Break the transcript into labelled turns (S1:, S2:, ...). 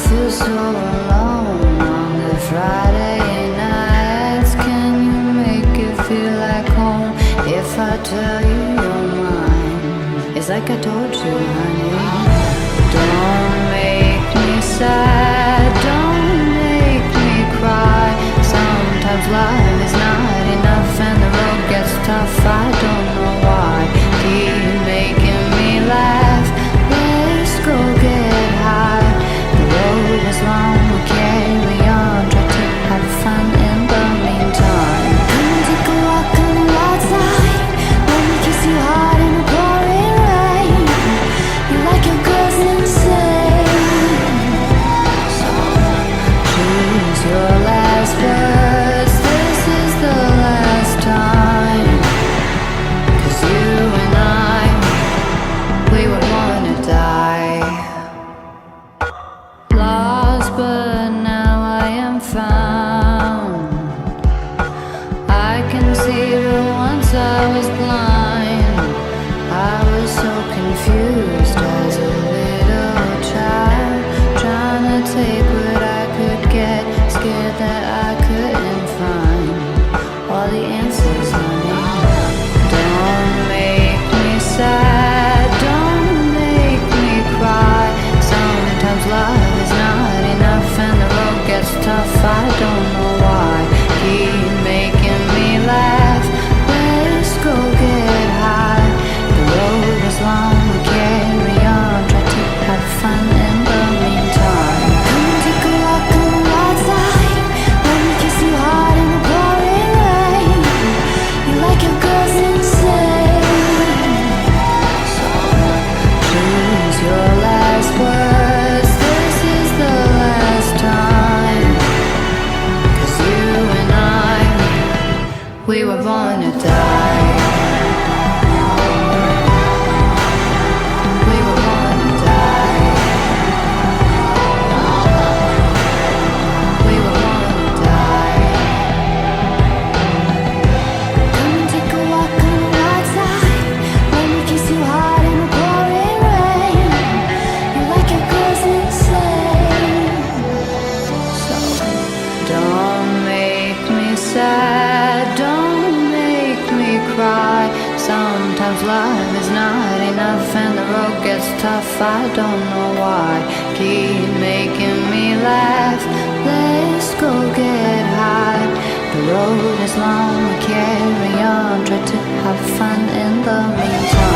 S1: feel so alone on the Friday nights. Can you make it feel like home if I tell you you're mine? It's like I told you, honey. Don't make me sad, don't make me cry. Sometimes life is not enough and the road gets tough. I don't know why. Keep making me laugh. Let's go get high. The road is long, we'll carry on. Try to have fun in the meantime. Come take a walk on the wild side. Let me kiss you hard in the pouring rain. You like your girls insane. So choose your last words. This is the last time. 'Cause you and I, we were born to die. Lost, but now I am found. I can see, but once I was blind. I was so confused as a little child, trying to take what I could get, scared that I couldn't find all the answers, honey. Don't make me sad, don't make me cry. Sometimes love is not enough and the road gets tough. I don't know why. Keep making me laugh. Let's go get high. The road is long, we carry on. Try to have fun in the meantime. Come take a walk on the wild side. Let me kiss you hard in the pouring rain. You like your girls insane. So choose your last words. This is the last time. 'Cause you and I, we were born to die. We were born to die. We were born to die. Come and take a walk on the wild side. Let me kiss you hard in the pouring rain. You like your girls insane. So don't make me sad, don't make me cry. Sometimes love is not enough and the road gets tough. I don't know why. Keep making me laugh. Let's go get high. The road is long, we carry on. Try to have fun in the meantime.